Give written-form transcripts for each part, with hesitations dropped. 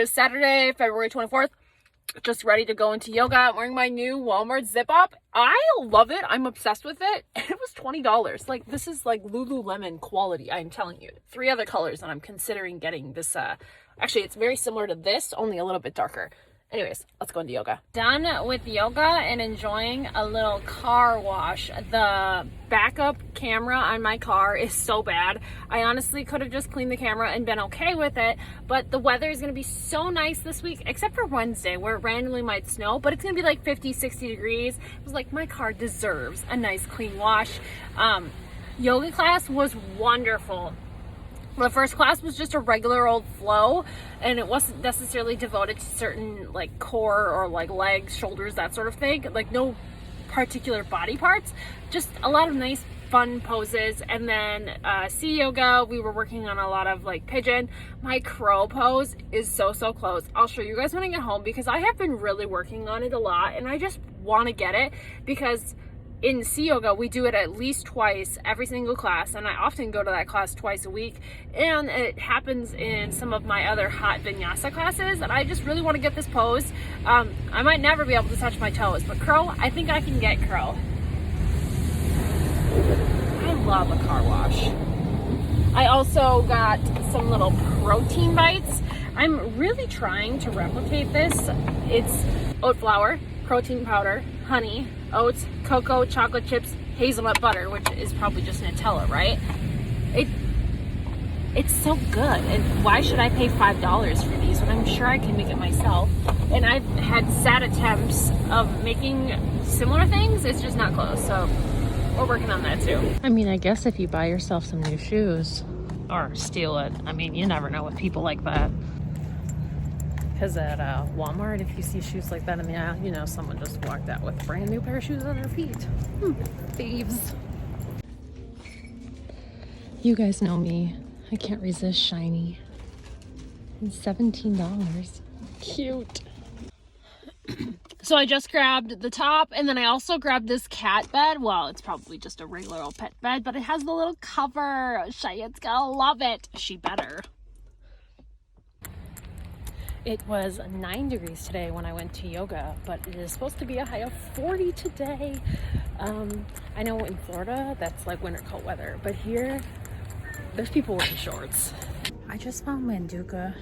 is Saturday, February 24th. Just ready to go into yoga. I'm wearing my new Walmart zip up. I love it. I'm obsessed with it. It was $20. Like, this is like Lululemon quality, I'm telling you. 3 other colors, and I'm considering getting this. Actually, it's very similar to this, only a little bit darker. Anyways, let's go into yoga. Done with yoga and enjoying a little car wash. The backup camera on my car is so bad. I honestly could have just cleaned the camera and been okay with it, but the weather is going to be so nice this week, except for Wednesday where it randomly might snow, but it's going to be like 50, 60 degrees. It was like, my car deserves a nice clean wash. Yoga class was wonderful. The first class was just a regular old flow, and it wasn't necessarily devoted to certain like core or like legs, shoulders, that sort of thing. Like no particular body parts, just a lot of nice fun poses. And then sea yoga, we were working on a lot of like pigeon. My crow pose is so close. I'll show you guys when I get home because I have been really working on it a lot, and I just want to get it because in sea yoga, we do it at least twice every single class, and I often go to that class twice a week, and it happens in some of my other hot vinyasa classes, and I just really want to get this pose. I might never be able to touch my toes, but crow, I think I can get crow. I love a car wash. I also got some little protein bites. I'm really trying to replicate this. It's oat flour, protein powder, honey, oats, cocoa, chocolate chips, hazelnut butter, which is probably just Nutella, right? It's so good. And why should I pay $5 for these when I'm sure I can make it myself? And I've had sad attempts of making similar things. It's just not close. So we're working on that too. I mean, I guess if you buy yourself some new shoes or steal it, I mean, you never know with people like that. Because at Walmart, if you see shoes like that in the aisle, you know someone just walked out with a brand new pair of shoes on their feet. Thieves. You guys know me. I can't resist shiny. And $17. Cute. So I just grabbed the top, and then I also grabbed this cat bed. Well, it's probably just a regular old pet bed, but it has the little cover. Cheyenne's gonna love it. She better. It was 9 degrees today when I went to yoga, but it is supposed to be a high of 40 today. I know in Florida, that's like winter coat weather, but here, there's people wearing shorts. I just found Manduka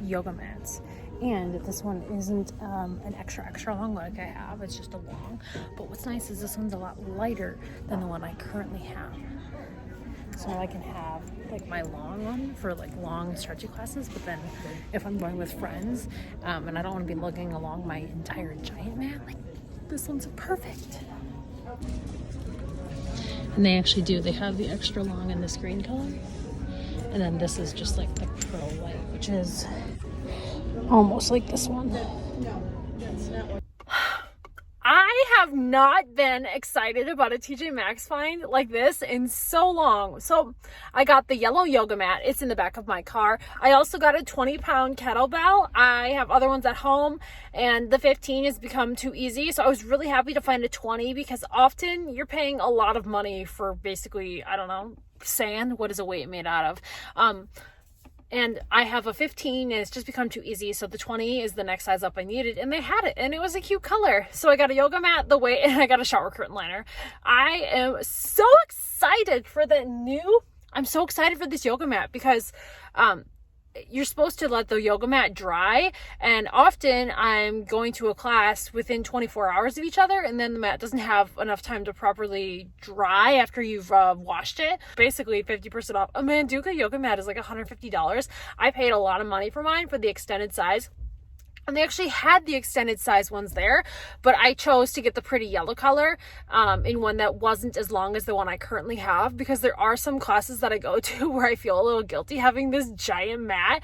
yoga mats, and this one isn't an extra long like I have, it's just a long. But what's nice is this one's a lot lighter than the one I currently have. So I can have like my long one for like long stretchy classes, but then if I'm going with friends and I don't want to be lugging along my entire giant mat, like this one's perfect. And they actually do, they have the extra long in this green color, and then this is just like the pro white, which is almost like this one. I have not been excited about a TJ Maxx find like this in so long. So I got the yellow yoga mat. It's in the back of my car. I also got a 20-pound kettlebell. I have other ones at home, and the 15 has become too easy. So I was really happy to find a 20 because often you're paying a lot of money for basically, I don't know, sand. What is a weight made out of? And I have a 15 and it's just become too easy. So the 20 is the next size up I needed, and they had it, and it was a cute color. So I got a yoga mat, the weight, and I got a shower curtain liner. I am so excited for I'm so excited for this yoga mat because, you're supposed to let the yoga mat dry, and often I'm going to a class within 24 hours of each other, and then the mat doesn't have enough time to properly dry after you've washed it. Basically 50% off. A Manduka yoga mat is like $150. I paid a lot of money for mine for the extended size. And they actually had the extended size ones there, but I chose to get the pretty yellow color in one that wasn't as long as the one I currently have, because there are some classes that I go to where I feel a little guilty having this giant mat,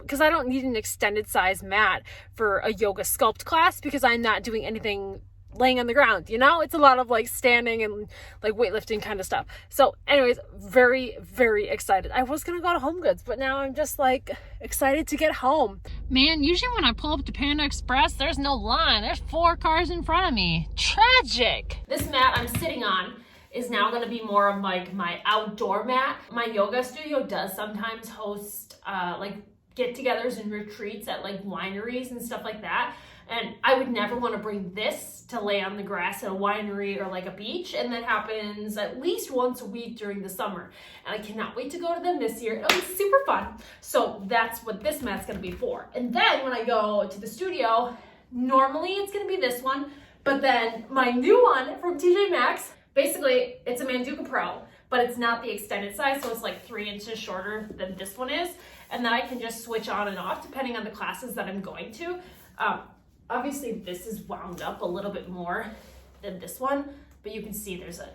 because I don't need an extended size mat for a yoga sculpt class because I'm not doing anything laying on the ground, you know? It's a lot of like standing and like weightlifting kind of stuff. So anyways, very excited. I was gonna go to Home Goods, but now I'm just like excited to get home. Man, usually when I pull up to Panda Express, there's no line. There's 4 cars in front of me. Tragic. This mat I'm sitting on is now going to be more of like my outdoor mat. My yoga studio does sometimes host like get-togethers and retreats at like wineries and stuff like that. And I would never want to bring this to lay on the grass at a winery or like a beach. And that happens at least once a week during the summer. And I cannot wait to go to them this year. It'll be super fun. So that's what this mat's going to be for. And then when I go to the studio, normally it's going to be this one. But then my new one from TJ Maxx, basically it's a Manduka Pro, but it's not the extended size. So it's like 3 inches shorter than this one is. And then I can just switch on and off depending on the classes that I'm going to. Obviously this is wound up a little bit more than this one, but you can see there's a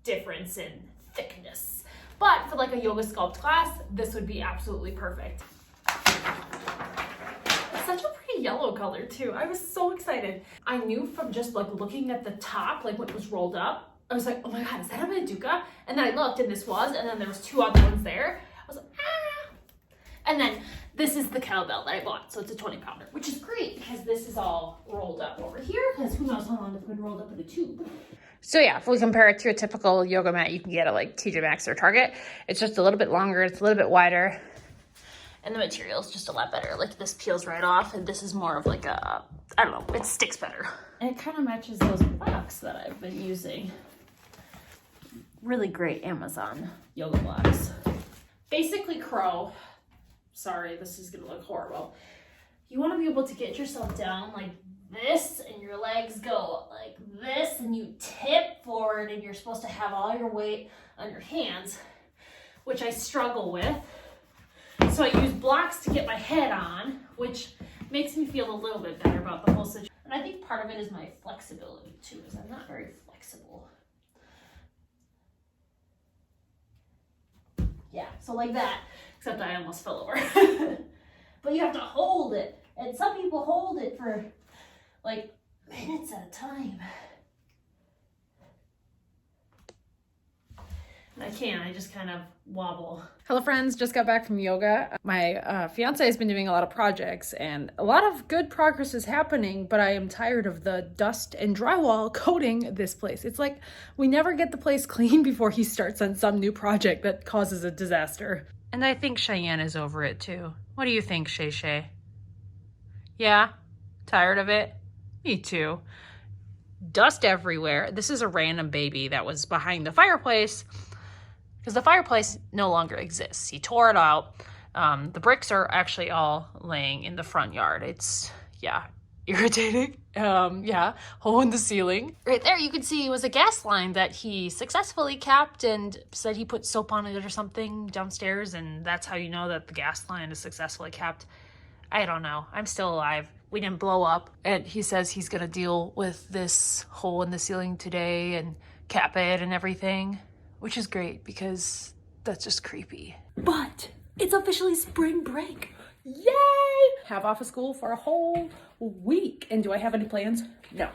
difference in thickness. But for like a yoga sculpt class, this would be absolutely perfect. It's such a pretty yellow color too. I was so excited. I knew from just like looking at the top, like when it was rolled up, I was like, oh my God, is that a Manduka? And then I looked and this was, and then there was 2 other ones there. I was like, ah. And then this is the kettlebell that I bought. So it's a 20-pounder, which is great because this is all rolled up over here because who knows how long it's been rolled up in a tube. So yeah, if we compare it to a typical yoga mat you can get at like TJ Maxx or Target, it's just a little bit longer, it's a little bit wider, and the material is just a lot better. Like this peels right off, and this is more of like a, I don't know, it sticks better. And it kind of matches those blocks that I've been using. Really great Amazon yoga blocks. Basically, Crow. Sorry, this is gonna look horrible. You wanna be able to get yourself down like this and your legs go like this and you tip forward and you're supposed to have all your weight on your hands, which I struggle with. So I use blocks to get my head on, which makes me feel a little bit better about the whole situation. And I think part of it is my flexibility too, is I'm not very flexible. Yeah, so like that. Except I almost fell over. But you have to hold it. And some people hold it for like minutes at a time. And I can't, I just kind of wobble. Hello friends, just got back from yoga. My fiance has been doing a lot of projects and a lot of good progress is happening, but I am tired of the dust and drywall coating this place. It's like we never get the place clean before he starts on some new project that causes a disaster. And I think Cheyenne is over it too. What do you think, Shay Shay? Yeah? Tired of it? Me too. Dust everywhere. This is a random baby that was behind the fireplace because the fireplace no longer exists. He tore it out. The bricks are actually all laying in the front yard. It's, yeah, irritating. Yeah, hole in the ceiling. Right there, you can see it was a gas line that he successfully capped and said he put soap on it or something downstairs, and that's how you know that the gas line is successfully capped. I don't know. I'm still alive. We didn't blow up. And he says he's gonna deal with this hole in the ceiling today and cap it and everything, which is great because that's just creepy. But it's officially spring break. Yay! Have off of school for a whole week. And do I have any plans? No,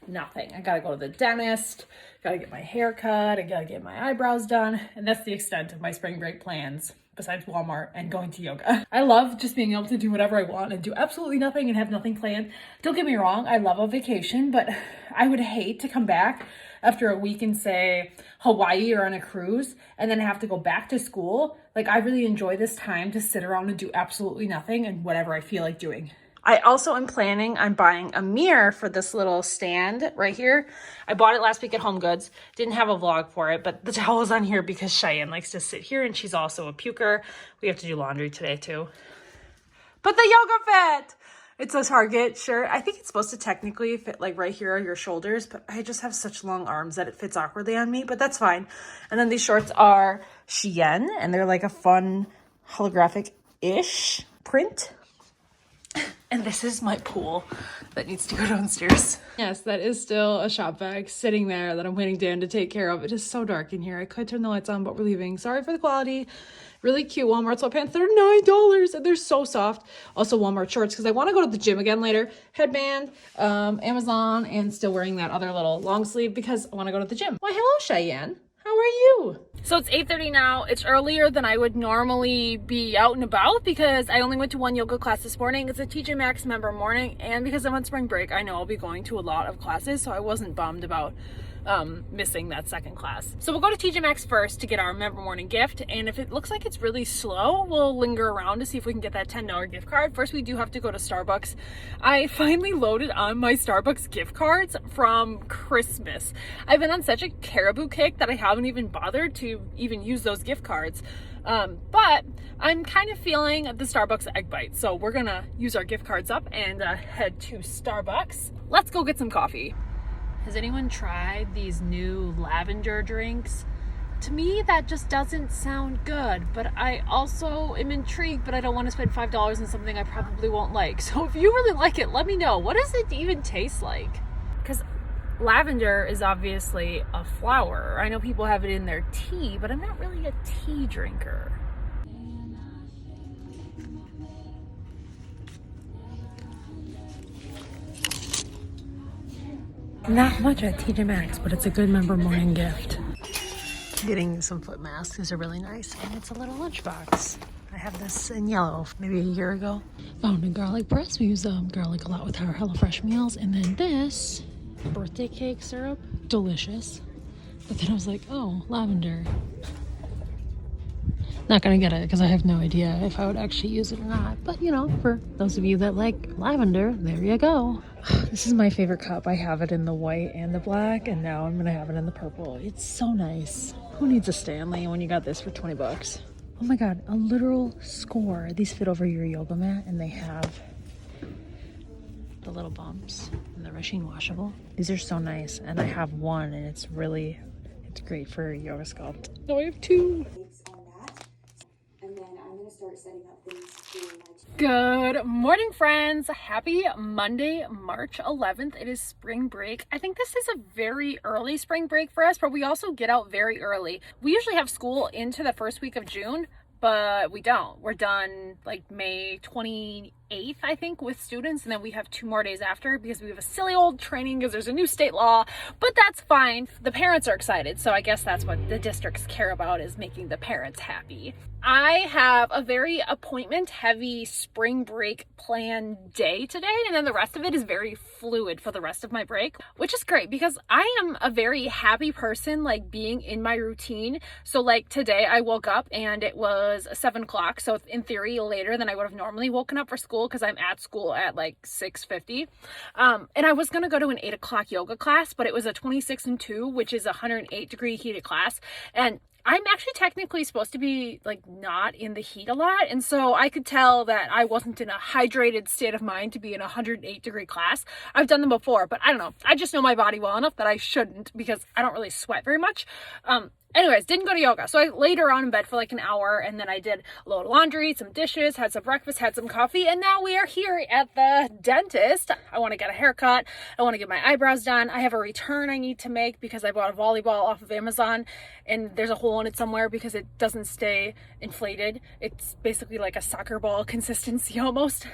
nothing. I gotta go to the dentist, gotta get my hair cut, I gotta get my eyebrows done. And that's the extent of my spring break plans, besides Walmart and going to yoga. I love just being able to do whatever I want and do absolutely nothing and have nothing planned. Don't get me wrong, I love a vacation, but I would hate to come back after a week in, say, Hawaii or on a cruise and then have to go back to school. Like, I really enjoy this time to sit around and do absolutely nothing and whatever I feel like doing. I also am planning on buying a mirror for this little stand right here. I bought it last week at Home Goods. Didn't have a vlog for it, but the towel is on here because Cheyenne likes to sit here and she's also a puker. We have to do laundry today too. But the yoga fit! It's a Target shirt. I think it's supposed to technically fit like right here on your shoulders, but I just have such long arms that it fits awkwardly on me, but that's fine. And then these shorts are Shein, and they're like a fun holographic-ish print. And this is my pool that needs to go downstairs. Yes, that is still a shop bag sitting there that I'm waiting Dan to take care of. It is so dark in here. I could turn the lights on, but we're leaving. Sorry for the quality. Really cute Walmart sweatpants. They're $9 and they're so soft. Also Walmart shorts because I want to go to the gym again later. Headband, Amazon, and still wearing that other little long sleeve because I want to go to the gym. Why, hello, Cheyenne. How are you? So it's 8:30 now. It's earlier than I would normally be out and about because I only went to one yoga class this morning. It's a TJ Maxx member morning, and because I'm on spring break, I know I'll be going to a lot of classes, so I wasn't bummed about missing that second class. So we'll go to TJ Maxx first to get our member morning gift, and if it looks like it's really slow, we'll linger around to see if we can get that $10 gift card. First, we do have to go to Starbucks. I finally loaded on my Starbucks gift cards from Christmas. I've been on such a caribou kick that I haven't even bothered to even use those gift cards. But I'm kind of feeling the Starbucks egg bite, so we're gonna use our gift cards up and head to Starbucks. Let's go get some coffee. Has anyone tried these new lavender drinks? To me, that just doesn't sound good, but I also am intrigued, but I don't want to spend $5 on something I probably won't like. So if you really like it, let me know. What does it even taste like? Because lavender is obviously a flower. I know people have it in their tea, but I'm not really a tea drinker. Not much at TJ Maxx, but it's a good member morning gift. Getting some foot masks. These are really nice, and it's a little lunchbox. I have this in yellow maybe a year ago. Found a garlic press. We use garlic a lot with our HelloFresh meals. And then this birthday cake syrup, delicious. But then I was like, oh, lavender. Not gonna get it because I have no idea if I would actually use it or not. But you know, for those of you that like lavender, there you go. This is my favorite cup. I have it in the white and the black, and now I'm gonna have it in the purple. It's so nice. Who needs a Stanley when you got this for 20 bucks? Oh my God, a literal score. These fit over your yoga mat, and they have the little bumps, and they're machine washable. These are so nice, and I have one, and it's great for yoga sculpt. No, I have two. And then I'm going to start setting up things for my Good morning, friends. Happy Monday, March 11th. It is spring break. I think this is a very early spring break for us, but we also get out very early. We usually have school into the first week of June, but we don't. We're done like May 28th, I think, with students, and then we have 2 more days after because we have a silly old training because there's a new state law, but that's fine. The parents are excited, so I guess that's what the districts care about, is making the parents happy. I have a very appointment-heavy spring break plan day today, and then the rest of it is very fluid for the rest of my break, which is great because I am a very happy person, like being in my routine. So like today I woke up and it was 7 o'clock, so in theory later than I would have normally woken up for school because I'm at school at like 6:50. And I was going to go to an 8 o'clock yoga class, but it was a 26 and 2, which is a 108-degree heated class, and I'm actually technically supposed to be like not in the heat a lot, and so I could tell that I wasn't in a hydrated state of mind to be in a 108-degree class. I've done them before, but I don't know. I just know my body well enough that I shouldn't because I don't really sweat very much. Anyways, didn't go to yoga. So I laid around in bed for like an hour, and then I did a load of laundry, some dishes, had some breakfast, had some coffee, and now we are here at the dentist. I want to get a haircut. I want to get my eyebrows done. I have a return I need to make because I bought a volleyball off of Amazon, and there's a hole in it somewhere because it doesn't stay inflated. It's basically like a soccer ball consistency almost.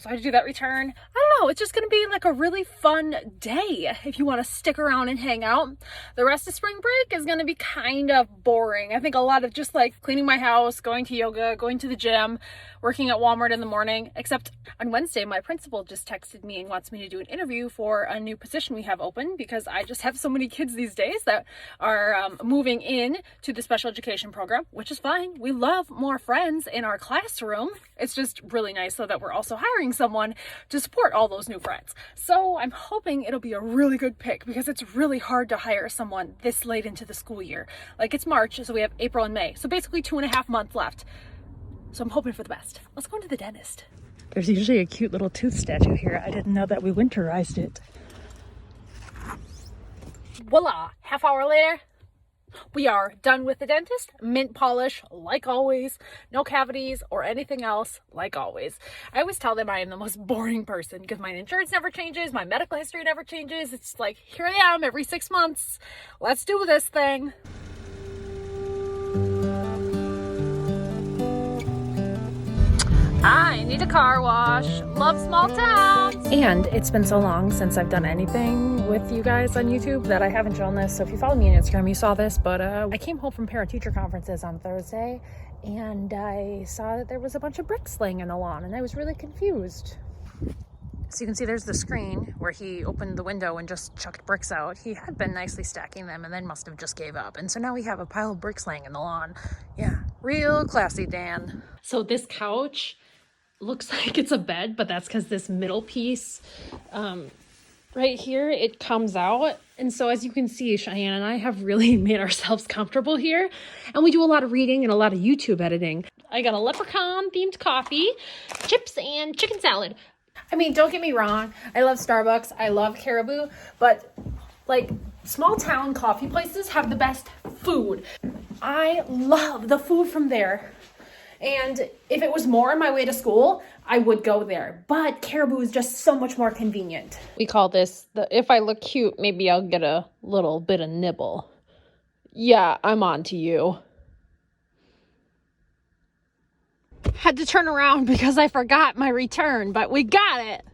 So I had to do that return. I don't know, it's just gonna be like a really fun day if you want to stick around and hang out. The rest of spring break is gonna be kind of boring. I think a lot of just like cleaning my house, going to yoga, going to the gym, working at Walmart in the morning, except on Wednesday my principal just texted me and wants me to do an interview for a new position we have open because I just have so many kids these days that are moving in to the special education program, which is fine. We love more friends in our classroom. It's just really nice so that we're also hiring someone to support all those new friends. So I'm hoping it'll be a really good pick because it's really hard to hire someone this late into the school year. Like it's March, so we have April and May. So basically 2.5 months left. So I'm hoping for the best. Let's go into the dentist. There's usually a cute little tooth statue here. I didn't know that we winterized it. Voila! Half hour later, we are done with the dentist. Mint polish, like always. No cavities or anything else, like always. I always tell them I am the most boring person because my insurance never changes, my medical history never changes. It's like, here I am every 6 months. Let's do this thing. I need a car wash. Love small towns. And it's been so long since I've done anything with you guys on YouTube that I haven't shown this. So if you follow me on Instagram, you saw this. But I came home from parent-teacher conferences on Thursday, and I saw that there was a bunch of bricks laying in the lawn, and I was really confused. So you can see there's the screen where he opened the window and just chucked bricks out. He had been nicely stacking them and then must have just gave up. And so now we have a pile of bricks laying in the lawn. Yeah, real classy, Dan. So this couch looks like it's a bed, but that's because this middle piece right here, it comes out. And so as you can see, Cheyenne and I have really made ourselves comfortable here. And we do a lot of reading and a lot of YouTube editing. I got a leprechaun themed coffee, chips, and chicken salad. I mean, don't get me wrong. I love Starbucks. I love Caribou. But like small town coffee places have the best food. I love the food from there. And if it was more on my way to school, I would go there. But Caribou is just so much more convenient. We call this the if I look cute, maybe I'll get a little bit of nibble. Yeah, I'm on to you. Had to turn around because I forgot my return, but we got it.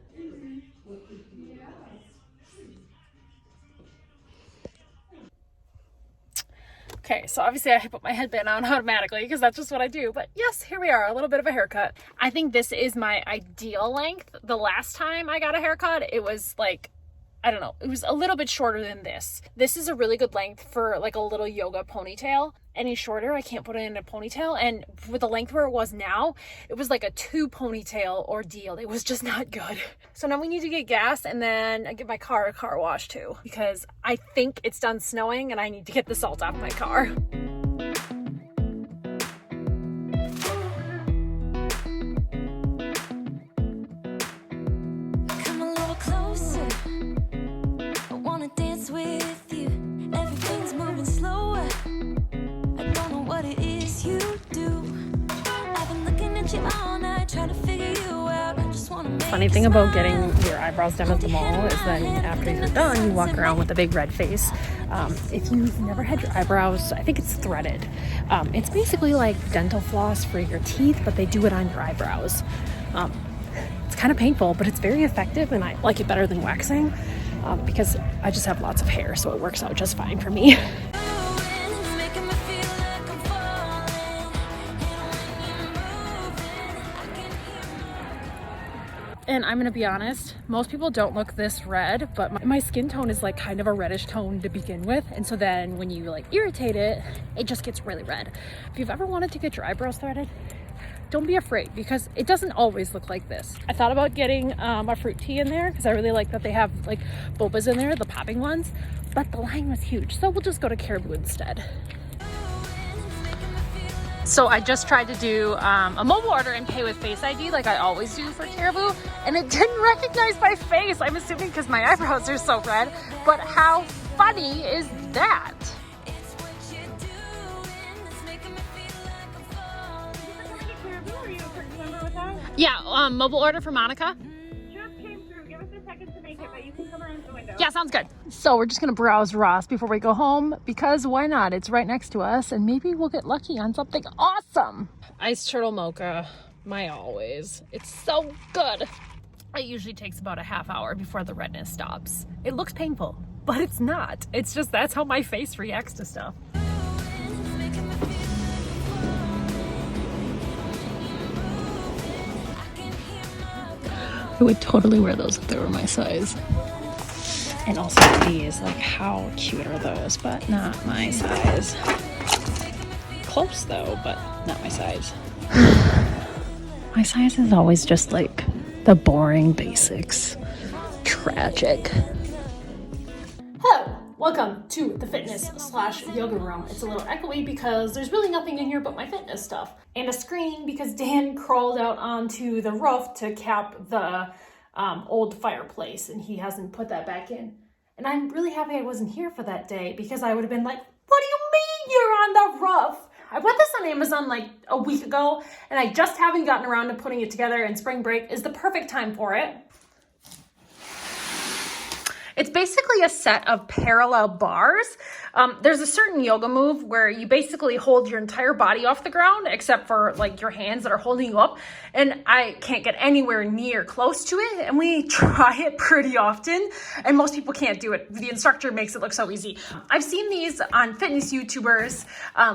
Okay, so obviously I put my headband on automatically because that's just what I do. But yes, here we are, a little bit of a haircut. I think this is my ideal length. The last time I got a haircut, it was like, I don't know, it was a little bit shorter than this. This is a really good length for like a little yoga ponytail. Any shorter, I can't put it in a ponytail. And with the length where it was now, it was like a 2 ponytail ordeal. It was just not good. So now we need to get gas and then give my car a car wash too, because I think it's done snowing and I need to get the salt off my car. Come a little closer. I wanna dance with you. Everything's moving slower. I don't know what it is you do. I've been looking at you all night, trying to figure you out. I just wanna make Funny thing about getting your eyebrows done at the mall is then after you're done, you walk around with a big red face. If you've never had your eyebrows, I think it's threaded. It's basically like dental floss for your teeth, but they do it on your eyebrows. It's kind of painful, but it's very effective, and I like it better than waxing because I just have lots of hair, so it works out just fine for me. making me feel like I'm falling. And I'm gonna be honest, most people don't look this red, but my skin tone is like kind of a reddish tone to begin with. And so then when you like irritate it, it just gets really red. If you've ever wanted to get your eyebrows threaded, don't be afraid because it doesn't always look like this. I thought about getting a fruit tea in there because I really like that they have like bobas in there, the popping ones, but the line was huge. So we'll just go to Caribou instead. So I just tried to do a mobile order and pay with Face ID like I always do for Caribou, and it didn't recognize my face. I'm assuming because my eyebrows are so red, but how funny is that? It's what you're doing that's making me feel like I'm falling. Yeah, mobile order for Monica. Just came through. Give us a second to make it, but you can come around the window. Yeah, sounds good. So we're just gonna browse Ross before we go home because why not? It's right next to us and maybe we'll get lucky on something awesome. Iced turtle mocha, my always. It's so good. It usually takes about a half hour before the redness stops. It looks painful, but it's not. It's just that's how my face reacts to stuff. I would totally wear those if they were my size. And also these, like how cute are those, but not my size. Close though, but not my size. My size is always just like the boring basics. Tragic. Hello, welcome to the fitness/yoga room. It's a little echoey because there's really nothing in here but my fitness stuff. And a screen because Dan crawled out onto the roof to cap the old fireplace and he hasn't put that back in. And I'm really happy I wasn't here for that day because I would have been like, what do you mean you're on the roof? I bought this on Amazon like a week ago and I just haven't gotten around to putting it together, and spring break is the perfect time for it. It's basically a set of parallel bars. There's a certain yoga move where you basically hold your entire body off the ground except for like your hands that are holding you up. And I can't get anywhere near close to it. And we try it pretty often. And most people can't do it. The instructor makes it look so easy. I've seen these on fitness YouTubers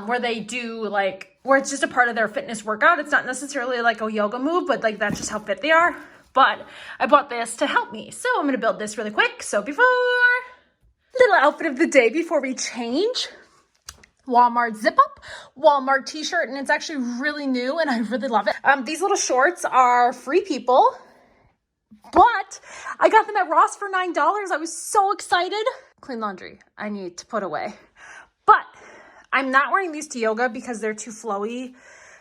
where they do like, where it's just a part of their fitness workout. It's not necessarily like a yoga move, but like that's just how fit they are. but I bought this to help me. So I'm gonna build this really quick. So little outfit of the day before we change. Walmart zip up, Walmart t-shirt, and it's actually really new and I really love it. These little shorts are Free People, but I got them at Ross for $9. I was so excited. Clean laundry, I need to put away. But I'm not wearing these to yoga because they're too flowy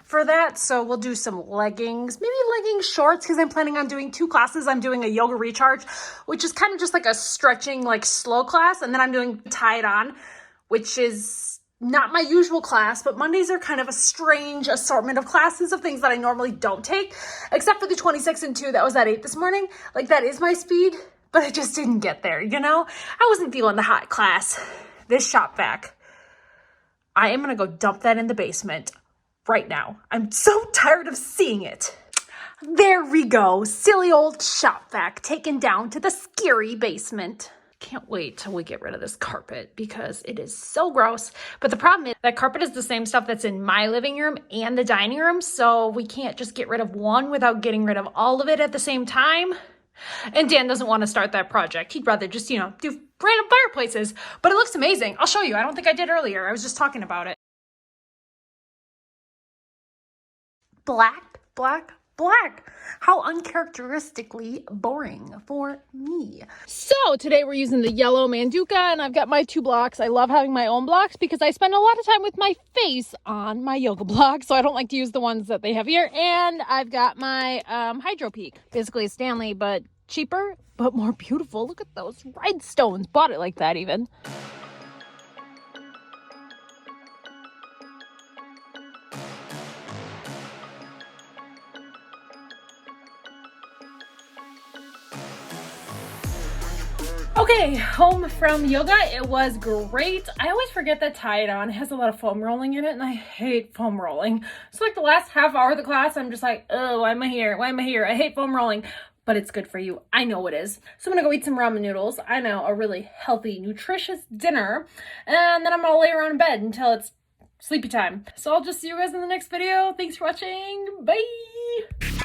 for that. So we'll do some leggings, maybe legging shorts, because I'm planning on doing 2 classes. I'm doing a yoga recharge, which is kind of just like a stretching, like slow class. And then I'm doing tie it on, which is not my usual class, but Mondays are kind of a strange assortment of classes of things that I normally don't take, except for the 26 and 2 that was at 8 this morning. Like that is my speed, but I just didn't get there, you know? I wasn't feeling the hot class. This shop vac, I am gonna go dump that in the basement right now. I'm so tired of seeing it. There we go, silly old shop vac taken down to the scary basement. Can't wait till we get rid of this carpet because it is so gross. But the problem is that carpet is the same stuff that's in my living room and the dining room. So we can't just get rid of one without getting rid of all of it at the same time. And Dan doesn't want to start that project. He'd rather just, you know, do random fireplaces. But it looks amazing. I'll show you. I don't think I did earlier. I was just talking about it. Black, black, black. How uncharacteristically boring for me. So today we're using the yellow Manduka and I've got my 2 blocks. I love having my own blocks because I spend a lot of time with my face on my yoga block. So I don't like to use the ones that they have here. And I've got my Hydro Peak. Basically Stanley, but cheaper, but more beautiful. Look at those rhinestones. Bought it like that even. Okay, home from yoga. It was great. I always forget that tie it on has a lot of foam rolling in it and I hate foam rolling. So like the last half hour of the class, I'm just like, oh, why am I here? Why am I here? I hate foam rolling, but it's good for you. I know it is. So I'm gonna go eat some ramen noodles. I know, a really healthy, nutritious dinner. And then I'm gonna lay around in bed until it's sleepy time. So I'll just see you guys in the next video. Thanks for watching. Bye.